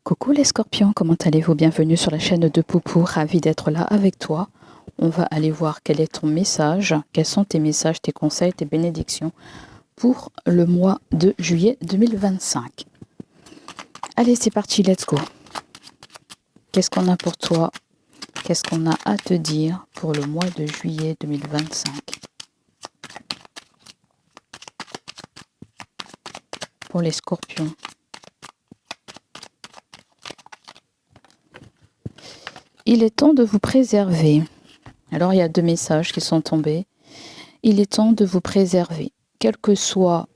Coucou les scorpions, comment allez-vous? Bienvenue sur la chaîne de Poupou, ravi d'être là avec toi. On va aller voir quel est ton message, quels sont tes messages, tes conseils, tes bénédictions pour le mois de juillet 2025. Allez, c'est parti, let's go. Qu'est-ce qu'on a pour toi? Qu'est-ce qu'on a à te dire pour le mois de juillet 2025? Pour les scorpions. Il est temps de vous préserver. Alors, il y a deux messages qui sont tombés. Il est temps de vous préserver. Quel que soit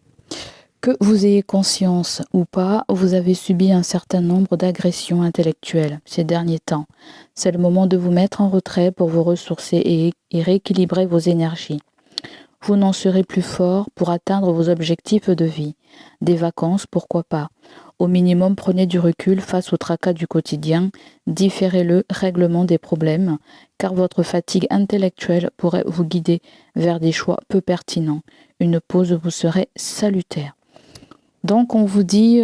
que vous ayez conscience ou pas, vous avez subi un certain nombre d'agressions intellectuelles ces derniers temps. C'est le moment de vous mettre en retrait pour vous ressourcer et rééquilibrer vos énergies. Vous n'en serez plus fort pour atteindre vos objectifs de vie. Des vacances, pourquoi pas. Au minimum, prenez du recul face au tracas du quotidien, différez le règlement des problèmes, car votre fatigue intellectuelle pourrait vous guider vers des choix peu pertinents. Une pause vous serait salutaire. Donc on vous dit,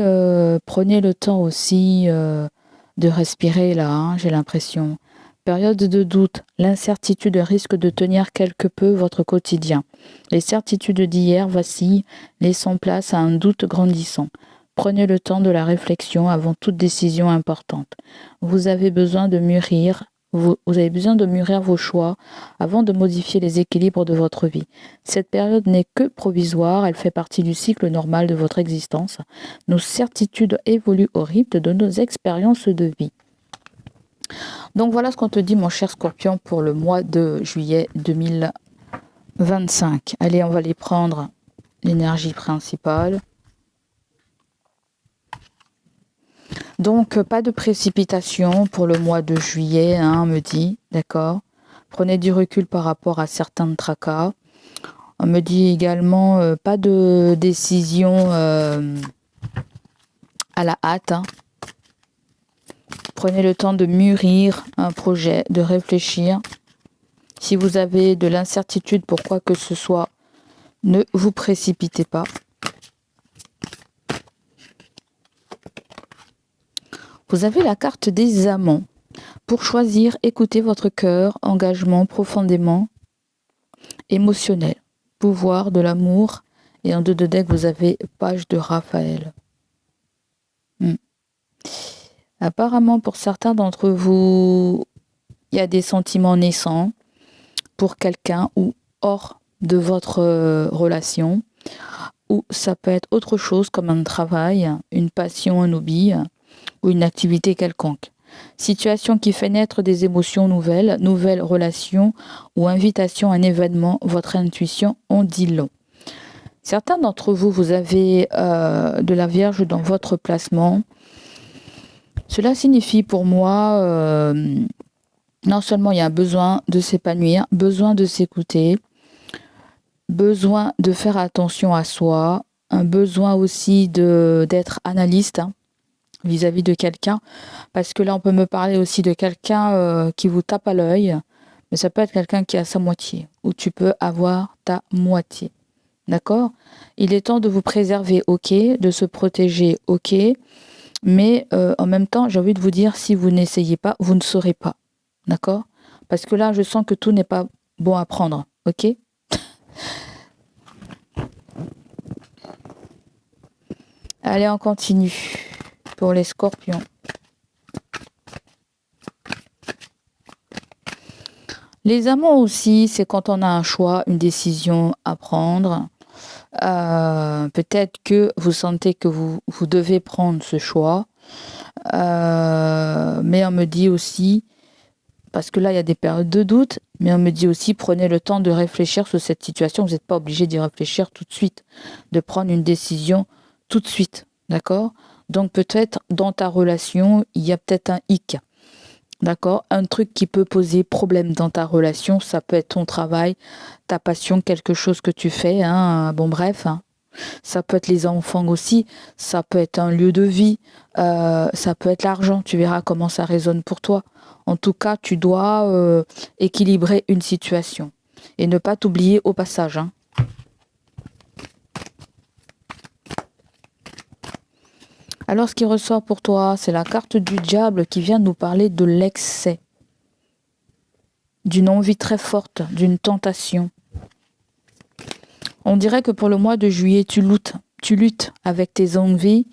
prenez le temps aussi de respirer là, hein, j'ai l'impression. Période de doute, l'incertitude risque de tenir quelque peu votre quotidien. Les certitudes d'hier vacillent, laissant place à un doute grandissant. Prenez le temps de la réflexion avant toute décision importante. Vous avez besoin de mûrir, vous avez besoin de mûrir vos choix avant de modifier les équilibres de votre vie. Cette période n'est que provisoire, elle fait partie du cycle normal de votre existence. Nos certitudes évoluent au rythme de nos expériences de vie. Donc voilà ce qu'on te dit, mon cher Scorpion, pour le mois de juillet 2025. Allez, on va aller prendre l'énergie principale. Donc, pas de précipitation pour le mois de juillet, hein, on me dit, d'accord. Prenez du recul par rapport à certains tracas. On me dit également, pas de décision à la hâte, hein. Prenez le temps de mûrir un projet, de réfléchir. Si vous avez de l'incertitude pour quoi que ce soit, ne vous précipitez pas. Vous avez la carte des amants. Pour choisir, écoutez votre cœur, engagement profondément émotionnel. Pouvoir de l'amour. Et en deux de deck, vous avez page de Raphaël. Apparemment, pour certains d'entre vous, il y a des sentiments naissants pour quelqu'un ou hors de votre relation. Ou ça peut être autre chose comme un travail, une passion, un hobby ou une activité quelconque. Situation qui fait naître des émotions nouvelles, nouvelles relations ou invitation à un événement, votre intuition en dit long. Certains d'entre vous, vous avez de la Vierge dans votre placement. Cela signifie pour moi, non seulement il y a un besoin de s'épanouir, besoin de s'écouter, besoin de faire attention à soi, un besoin aussi d'être analyste, hein, vis-à-vis de quelqu'un, parce que là on peut me parler aussi de quelqu'un qui vous tape à l'œil, mais ça peut être quelqu'un qui a sa moitié, ou tu peux avoir ta moitié, d'accord? Il est temps de vous préserver, ok, de se protéger, ok, mais en même temps j'ai envie de vous dire, si vous n'essayez pas, vous ne saurez pas, d'accord? Parce que là je sens que tout n'est pas bon à prendre, ok? Allez, on continue pour les scorpions. Les amants aussi, c'est quand on a un choix, une décision à prendre. Peut-être que vous sentez que vous devez prendre ce choix. Mais on me dit aussi, parce que là il y a des périodes de doute, mais on me dit aussi, prenez le temps de réfléchir sur cette situation. Vous n'êtes pas obligé d'y réfléchir tout de suite, de prendre une décision tout de suite, d'accord? Donc peut-être dans ta relation, il y a peut-être un hic, d'accord? Un truc qui peut poser problème dans ta relation, ça peut être ton travail, ta passion, quelque chose que tu fais, hein, bon bref, hein. Ça peut être les enfants aussi, ça peut être un lieu de vie, ça peut être l'argent, tu verras comment ça résonne pour toi. En tout cas, tu dois équilibrer une situation et ne pas t'oublier au passage, hein. Alors, ce qui ressort pour toi, c'est la carte du diable qui vient nous parler de l'excès, d'une envie très forte, d'une tentation. On dirait que pour le mois de juillet, tu luttes avec tes envies,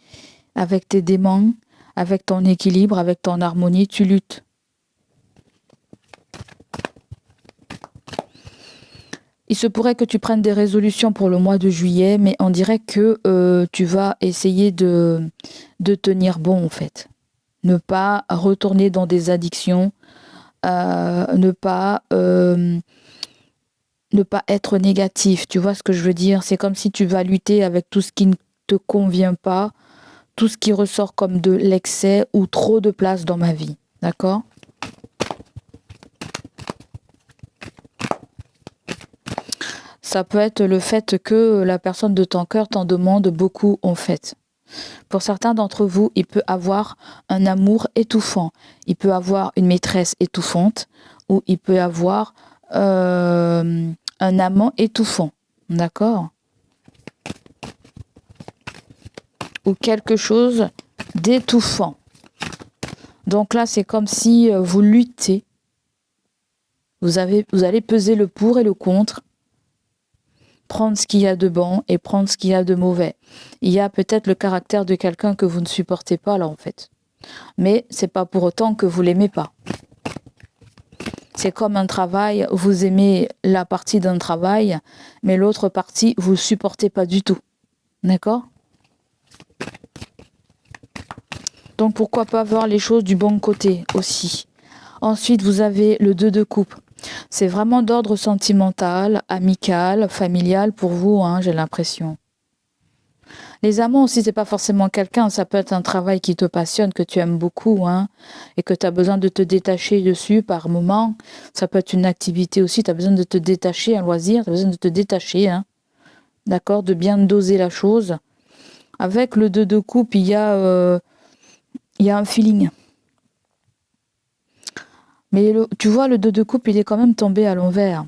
avec tes démons, avec ton équilibre, avec ton harmonie, tu luttes. Il se pourrait que tu prennes des résolutions pour le mois de juillet, mais on dirait que tu vas essayer de tenir bon, en fait. Ne pas retourner dans des addictions, ne pas être négatif. Tu vois ce que je veux dire? C'est comme si tu vas lutter avec tout ce qui ne te convient pas, tout ce qui ressort comme de l'excès ou trop de place dans ma vie. D'accord? Ça peut être le fait que la personne de ton cœur t'en demande beaucoup, en fait. Pour certains d'entre vous, il peut avoir un amour étouffant. Il peut avoir une maîtresse étouffante ou il peut avoir un amant étouffant. D'accord? Ou quelque chose d'étouffant. Donc là, c'est comme si vous luttez. Vous allez peser le pour et le contre. Prendre ce qu'il y a de bon et prendre ce qu'il y a de mauvais. Il y a peut-être le caractère de quelqu'un que vous ne supportez pas là en fait. Mais c'est pas pour autant que vous l'aimez pas. C'est comme un travail, vous aimez la partie d'un travail, mais l'autre partie, vous ne supportez pas du tout. D'accord? Donc pourquoi pas voir les choses du bon côté aussi. Ensuite, vous avez le 2 de coupe. C'est vraiment d'ordre sentimental, amical, familial pour vous, hein, j'ai l'impression. Les amants aussi, c'est pas forcément quelqu'un, ça peut être un travail qui te passionne, que tu aimes beaucoup, hein, et que tu as besoin de te détacher dessus par moment. Ça peut être une activité aussi, tu as besoin de te détacher, un loisir, tu as besoin de te détacher, hein, d'accord, de bien doser la chose. Avec le 2 de coupe, il y a un feeling. Mais tu vois, le 2 de coupe, il est quand même tombé à l'envers.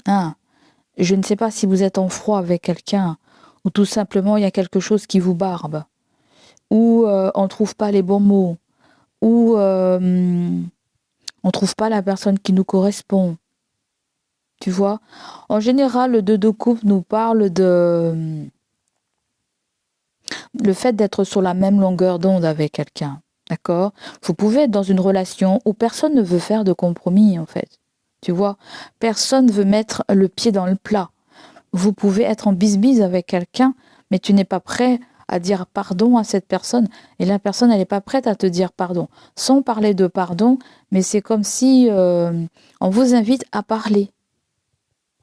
Hein. Je ne sais pas si vous êtes en froid avec quelqu'un, ou tout simplement il y a quelque chose qui vous barbe, ou on ne trouve pas les bons mots, ou on ne trouve pas la personne qui nous correspond. Tu vois? En général, le 2 de coupe nous parle de le fait d'être sur la même longueur d'onde avec quelqu'un. D'accord? Vous pouvez être dans une relation où personne ne veut faire de compromis, en fait. Tu vois? Personne ne veut mettre le pied dans le plat. Vous pouvez être en bisbise avec quelqu'un, mais tu n'es pas prêt à dire pardon à cette personne. Et la personne, elle n'est pas prête à te dire pardon. Sans parler de pardon, mais c'est comme si on vous invite à parler.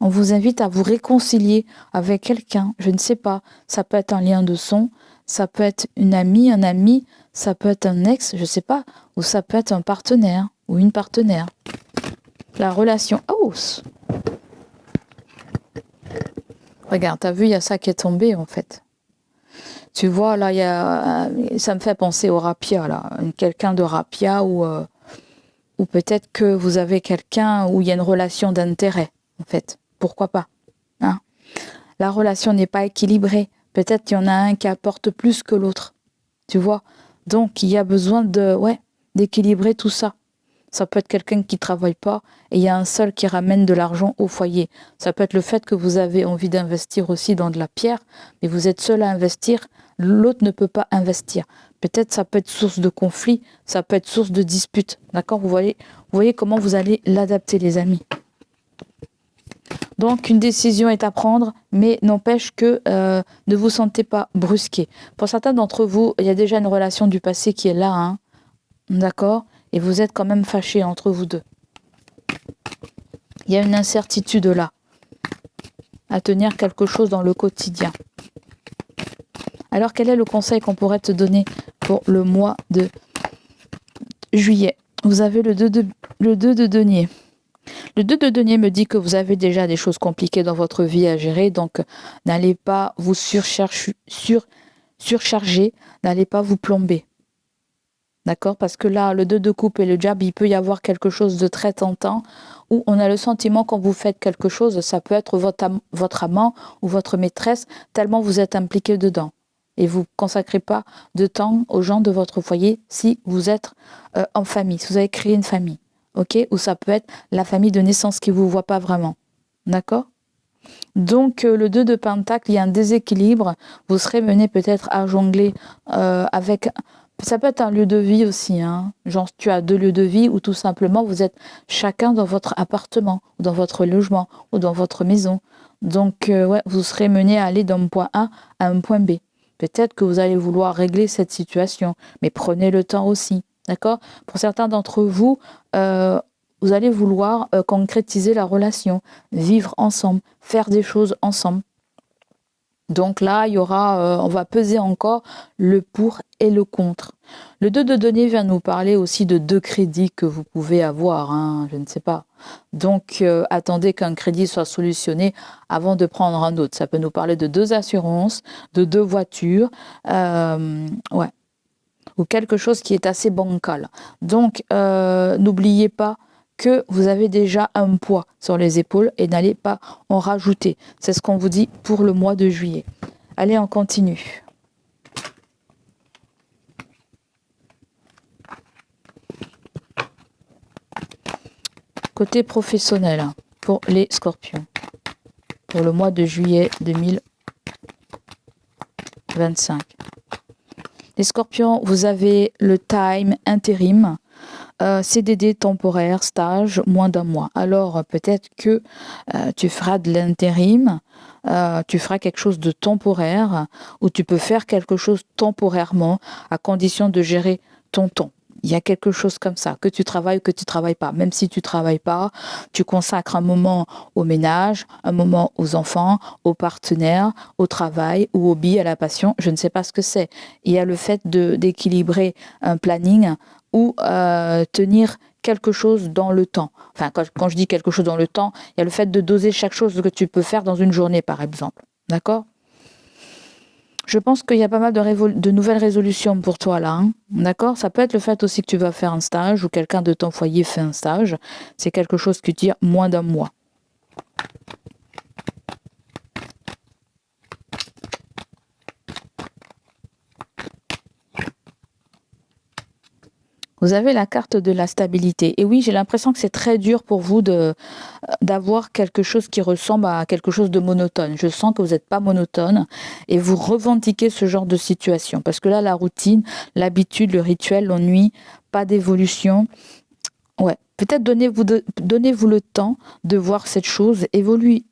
On vous invite à vous réconcilier avec quelqu'un. Je ne sais pas. Ça peut être un lien de sang. Ça peut être une amie, un ami, ça peut être un ex, je ne sais pas, ou ça peut être un partenaire ou une partenaire. La relation hausse. Regarde, t'as vu, il y a ça qui est tombé en fait. Tu vois, là, ça me fait penser au rapia, là. Quelqu'un de rapia ou peut-être que vous avez quelqu'un où il y a une relation d'intérêt, en fait. Pourquoi pas, hein? La relation n'est pas équilibrée. Peut-être qu'il y en a un qui apporte plus que l'autre. Tu vois? Donc, il y a besoin d'équilibrer tout ça. Ça peut être quelqu'un qui ne travaille pas et il y a un seul qui ramène de l'argent au foyer. Ça peut être le fait que vous avez envie d'investir aussi dans de la pierre, mais vous êtes seul à investir, l'autre ne peut pas investir. Peut-être ça peut être source de conflit, ça peut être source de dispute. D'accord? Vous voyez comment vous allez l'adapter, les amis. Donc, une décision est à prendre, mais n'empêche que ne vous sentez pas brusqué. Pour certains d'entre vous, il y a déjà une relation du passé qui est là, hein, d'accord? Et vous êtes quand même fâchés entre vous deux. Il y a une incertitude là, à tenir quelque chose dans le quotidien. Alors, quel est le conseil qu'on pourrait te donner pour le mois de juillet? Vous avez le 2 de denier. Le 2 de denier me dit que vous avez déjà des choses compliquées dans votre vie à gérer, donc n'allez pas vous surcharger, n'allez pas vous plomber. D'accord? Parce que là, le 2 de coupe et le diable, il peut y avoir quelque chose de très tentant où on a le sentiment quand vous faites quelque chose, ça peut être votre amant ou votre maîtresse, tellement vous êtes impliqué dedans. et vous ne consacrez pas de temps aux gens de votre foyer si vous êtes en famille, si vous avez créé une famille, ok? Ou ça peut être la famille de naissance qui ne vous voit pas vraiment, d'accord? Donc le 2 de Pentacle, il y a un déséquilibre, vous serez mené peut-être à jongler avec... Ça peut être un lieu de vie aussi, hein. Genre tu as 2 lieux de vie ou tout simplement vous êtes chacun dans votre appartement, ou dans votre logement, ou dans votre maison. Donc ouais, vous serez mené à aller d'un point A à un point B. Peut-être que vous allez vouloir régler cette situation, mais prenez le temps aussi, d'accord? Pour certains d'entre vous, vous allez vouloir concrétiser la relation, vivre ensemble, faire des choses ensemble. Donc là, il y aura, on va peser encore le pour et le contre. Le 2 de denier vient nous parler aussi de 2 crédits que vous pouvez avoir, hein, je ne sais pas. Donc attendez qu'un crédit soit solutionné avant de prendre un autre. Ça peut nous parler de 2 assurances, de 2 voitures, ouais, ou quelque chose qui est assez bancal. Donc n'oubliez pas que vous avez déjà un poids sur les épaules et n'allez pas en rajouter. C'est ce qu'on vous dit pour le mois de juillet. Allez, on continue. Côté professionnel, pour les scorpions, pour le mois de juillet 2025. Les scorpions, vous avez le time intérim, CDD temporaire, stage, moins d'un mois. Alors peut-être que tu feras de l'intérim, tu feras quelque chose de temporaire, ou tu peux faire quelque chose temporairement à condition de gérer ton temps. Il y a quelque chose comme ça, que tu travailles ou que tu ne travailles pas. Même si tu ne travailles pas, tu consacres un moment au ménage, un moment aux enfants, aux partenaires, au travail, ou au hobby, à la passion. Je ne sais pas ce que c'est. Il y a le fait d'équilibrer un planning ou tenir quelque chose dans le temps. Enfin, quand je dis quelque chose dans le temps, il y a le fait de doser chaque chose que tu peux faire dans une journée, par exemple. D'accord ? Je pense qu'il y a pas mal de nouvelles résolutions pour toi là. Hein. D'accord ? Ça peut être le fait aussi que tu vas faire un stage ou quelqu'un de ton foyer fait un stage. C'est quelque chose qui dure moins d'un mois. Vous avez la carte de la stabilité. Et oui, j'ai l'impression que c'est très dur pour vous d'avoir quelque chose qui ressemble à quelque chose de monotone. Je sens que vous n'êtes pas monotone et vous revendiquez ce genre de situation. Parce que là, la routine, l'habitude, le rituel, l'ennui, pas d'évolution. Ouais, peut-être donnez-vous le temps de voir cette chose évoluer.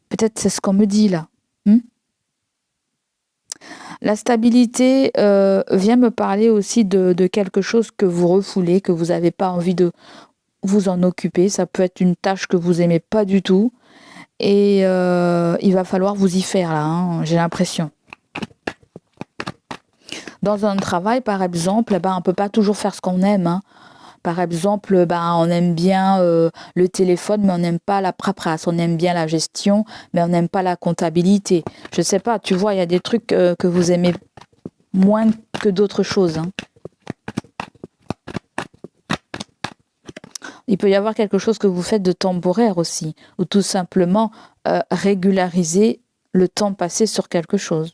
Peut-être c'est ce qu'on me dit là. La stabilité vient me parler aussi de quelque chose que vous refoulez, que vous n'avez pas envie de vous en occuper. Ça peut être une tâche que vous aimez pas du tout. Et il va falloir vous y faire là, hein, j'ai l'impression. Dans un travail, par exemple, on ne peut pas toujours faire ce qu'on aime. Hein. Par exemple, on aime bien le téléphone, mais on n'aime pas la paperasse. On aime bien la gestion, mais on n'aime pas la comptabilité. Je ne sais pas, tu vois, il y a des trucs que vous aimez moins que d'autres choses. Hein. Il peut y avoir quelque chose que vous faites de temporaire aussi, ou tout simplement régulariser le temps passé sur quelque chose.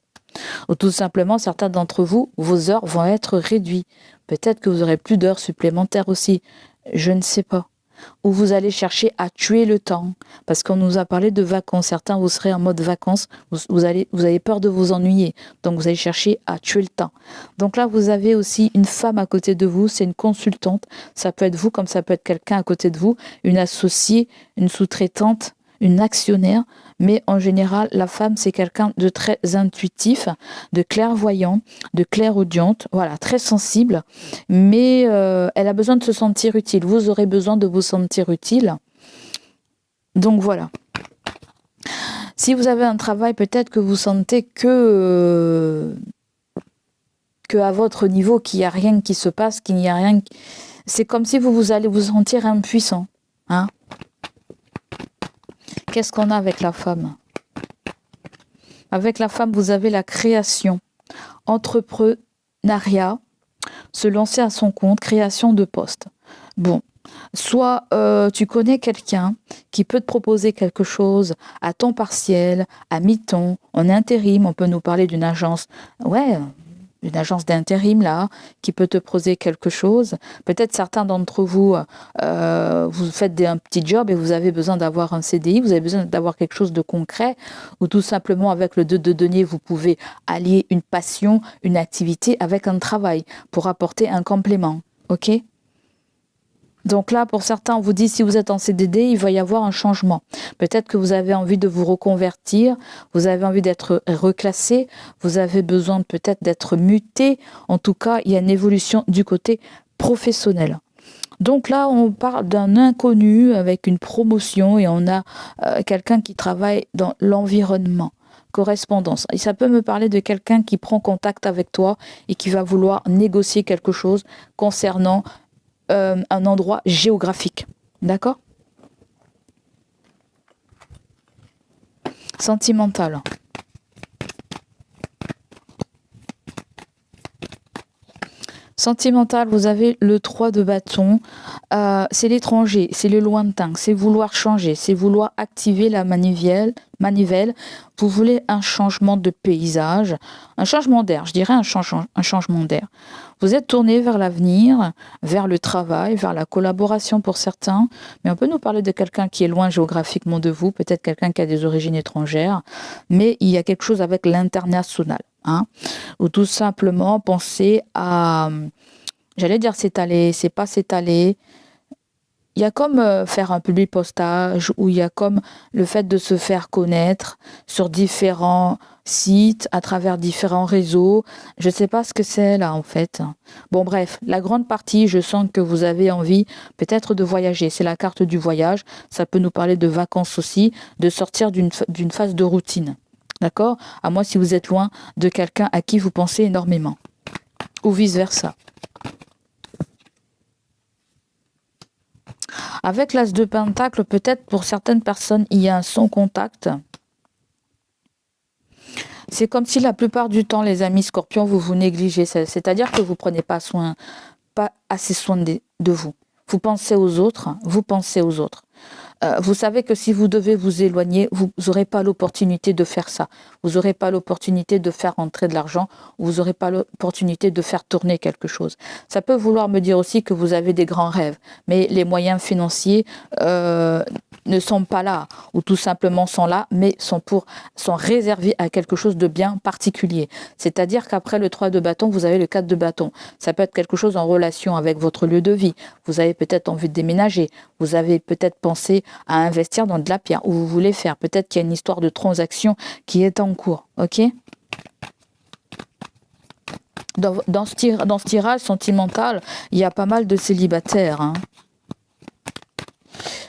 Ou tout simplement, certains d'entre vous, vos heures vont être réduites. Peut-être que vous aurez plus d'heures supplémentaires aussi. Je ne sais pas. Ou vous allez chercher à tuer le temps. Parce qu'on nous a parlé de vacances. Certains, vous serez en mode vacances. Vous avez peur de vous ennuyer. Donc, vous allez chercher à tuer le temps. Donc là, vous avez aussi une femme à côté de vous. C'est une consultante. Ça peut être vous, comme ça peut être quelqu'un à côté de vous. Une associée, une sous-traitante, une actionnaire, mais en général, la femme, c'est quelqu'un de très intuitif, de clairvoyant, de clairaudiente, voilà, très sensible, mais elle a besoin de se sentir utile. Vous aurez besoin de vous sentir utile. Donc voilà. Si vous avez un travail, peut-être que vous sentez que à votre niveau, qu'il n'y a rien qui se passe, qu'il n'y a rien... C'est comme si vous allez vous sentir impuissant, hein. Qu'est-ce qu'on a avec la femme ? Avec la femme, vous avez la création, entrepreneuriat, se lancer à son compte, création de poste. Bon, Soit tu connais quelqu'un qui peut te proposer quelque chose à temps partiel, à mi-temps, en intérim. On peut nous parler d'une agence, ouais, une agence d'intérim là, qui peut te proposer quelque chose. Peut-être certains d'entre vous, vous faites un petit job et vous avez besoin d'avoir un CDI, vous avez besoin d'avoir quelque chose de concret, ou tout simplement avec le 2 de denier, vous pouvez allier une passion, une activité avec un travail pour apporter un complément. Ok ? Donc là, pour certains, on vous dit si vous êtes en CDD, il va y avoir un changement. Peut-être que vous avez envie de vous reconvertir, vous avez envie d'être reclassé, vous avez besoin peut-être d'être muté. En tout cas, il y a une évolution du côté professionnel. Donc là, on parle d'un inconnu avec une promotion et on a quelqu'un qui travaille dans l'environnement. Correspondance. Et ça peut me parler de quelqu'un qui prend contact avec toi et qui va vouloir négocier quelque chose concernant un endroit géographique. D'accord ? Sentimental. Sentimental, vous avez le 3 de bâton. C'est l'étranger, c'est le lointain, c'est vouloir changer, c'est vouloir activer la manivelle. Vous voulez un changement de paysage, un changement d'air, je dirais un changement d'air. Vous êtes tourné vers l'avenir, vers le travail, vers la collaboration pour certains, mais on peut nous parler de quelqu'un qui est loin géographiquement de vous, peut-être quelqu'un qui a des origines étrangères, mais il y a quelque chose avec l'international. Ou tout simplement penser à, j'allais dire s'étaler, c'est pas s'étaler. Il y a comme faire un public postage, ou il y a comme le fait de se faire connaître sur différents sites, à travers différents réseaux. Je ne sais pas ce que c'est là en fait. Bon bref, la grande partie, je sens que vous avez envie peut-être de voyager. C'est la carte du voyage. Ça peut nous parler de vacances aussi, de sortir d'une phase de routine. D'accord ? À moins si vous êtes loin de quelqu'un à qui vous pensez énormément. Ou vice-versa. Avec l'as de pentacle, peut-être pour certaines personnes, il y a un sans contact. C'est comme si la plupart du temps, les amis scorpions, vous vous négligez. C'est-à-dire que vous ne prenez pas assez soin de vous. Vous pensez aux autres, vous pensez aux autres. Vous savez que si vous devez vous éloigner, vous n'aurez pas l'opportunité de faire ça. Vous n'aurez pas l'opportunité de faire entrer de l'argent, vous n'aurez pas l'opportunité de faire tourner quelque chose. Ça peut vouloir me dire aussi que vous avez des grands rêves, mais les moyens financiers ne sont pas là, ou tout simplement sont là, mais sont réservés à quelque chose de bien particulier. C'est-à-dire qu'après le 3 de bâton, vous avez le 4 de bâton. Ça peut être quelque chose en relation avec votre lieu de vie. Vous avez peut-être envie de déménager, vous avez peut-être pensé à investir dans de la pierre, ou vous voulez faire. Peut-être qu'il y a une histoire de transaction qui est en cours. Ok ? Dans ce tirage sentimental, il y a pas mal de célibataires.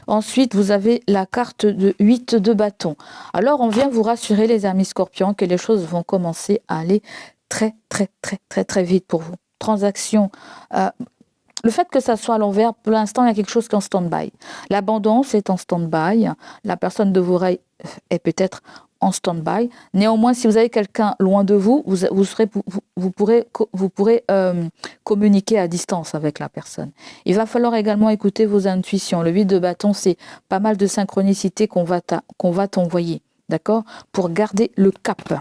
Ensuite, vous avez la carte de 8 de bâton. Alors, on vient vous rassurer, les amis scorpions, que les choses vont commencer à aller très, très, très, très, très vite pour vous. Transaction. Le fait que ça soit à l'envers, pour l'instant, il y a quelque chose qui est en stand-by. L'abondance est en stand-by. La personne de vos rêves est peut-être en stand-by. Néanmoins, si vous avez quelqu'un loin de vous, vous pourrez communiquer à distance avec la personne. Il va falloir également écouter vos intuitions. Le 8 de bâton, c'est pas mal de synchronicité qu'on va t'envoyer, d'accord ? Pour garder le cap.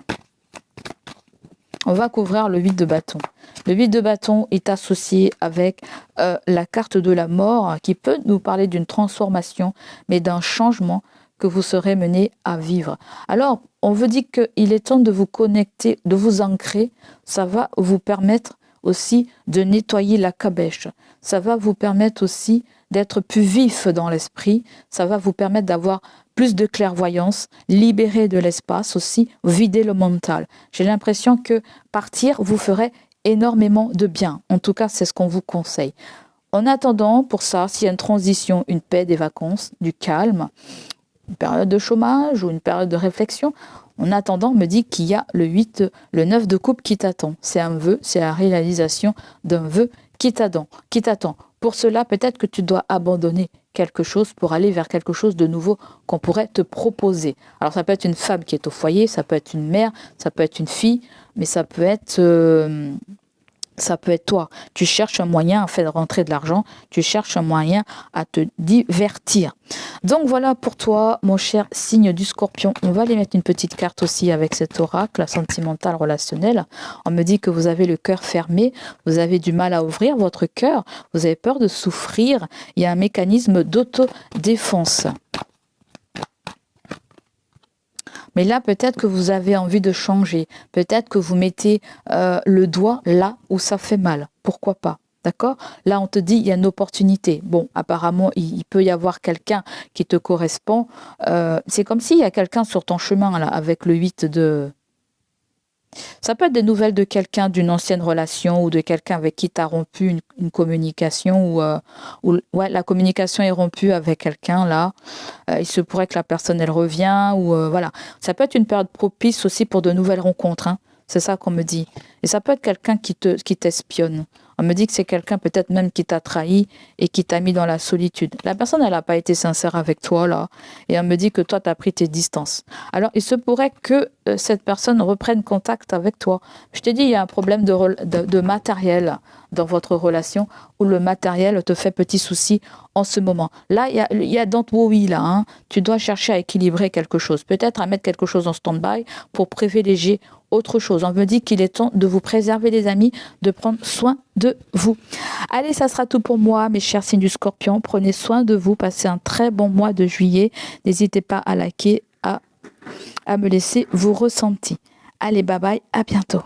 On va couvrir le 8 de bâton. Le 8 de bâton est associé avec la carte de la mort, qui peut nous parler d'une transformation, mais d'un changement que vous serez mené à vivre. Alors, on vous dit qu'il est temps de vous connecter, de vous ancrer. Ça va vous permettre aussi de nettoyer la cabèche. Ça va vous permettre aussi d'être plus vif dans l'esprit. Ça va vous permettre d'avoir plus de clairvoyance, libérer de l'espace aussi, vider le mental. J'ai l'impression que partir vous ferait énormément de bien. En tout cas, c'est ce qu'on vous conseille. En attendant, pour ça, s'il y a une transition, une paix, des vacances, du calme, une période de chômage ou une période de réflexion, en attendant, on me dit qu'il y a le 9 de coupe qui t'attend. C'est un vœu, c'est la réalisation d'un vœu qui t'attend. Pour cela, peut-être que tu dois abandonner quelque chose pour aller vers quelque chose de nouveau qu'on pourrait te proposer. Alors ça peut être une femme qui est au foyer, ça peut être une mère, ça peut être une fille, mais ça peut être Ça peut être toi. Tu cherches un moyen à faire rentrer de l'argent. Tu cherches un moyen à te divertir. Donc voilà pour toi, mon cher signe du Scorpion. On va aller mettre une petite carte aussi avec cet oracle sentimental relationnel. On me dit que vous avez le cœur fermé. Vous avez du mal à ouvrir votre cœur. Vous avez peur de souffrir. Il y a un mécanisme d'autodéfense. Mais là, peut-être que vous avez envie de changer. Peut-être que vous mettez le doigt là où ça fait mal. Pourquoi pas? D'accord? Là, on te dit, il y a une opportunité. Bon, apparemment, il peut y avoir quelqu'un qui te correspond. C'est comme s'il y a quelqu'un sur ton chemin, là, avec le 8 de... Ça peut être des nouvelles de quelqu'un d'une ancienne relation ou de quelqu'un avec qui tu as rompu une communication ou ouais, la communication est rompue avec quelqu'un là. Il se pourrait que la personne elle revient ou voilà. Ça peut être une période propice aussi pour de nouvelles rencontres. Hein. C'est ça qu'on me dit. Et ça peut être quelqu'un qui t'espionne. On me dit que c'est quelqu'un peut-être même qui t'a trahi et qui t'a mis dans la solitude. La personne, elle n'a pas été sincère avec toi, là. Et on me dit que toi, tu as pris tes distances. Alors, il se pourrait que cette personne reprenne contact avec toi. Je t'ai dit, il y a un problème de matériel dans votre relation où le matériel te fait petit souci en ce moment. Là, il y a dans ton oui, là. Hein, tu dois chercher à équilibrer quelque chose. Peut-être à mettre quelque chose en stand-by pour privilégier autre chose. On me dit qu'il est temps de vous préserver, les amis, de prendre soin de vous. Allez, ça sera tout pour moi, mes chers signes du Scorpion. Prenez soin de vous. Passez un très bon mois de juillet. N'hésitez pas à liker, à me laisser vos ressentis. Allez, bye bye, à bientôt.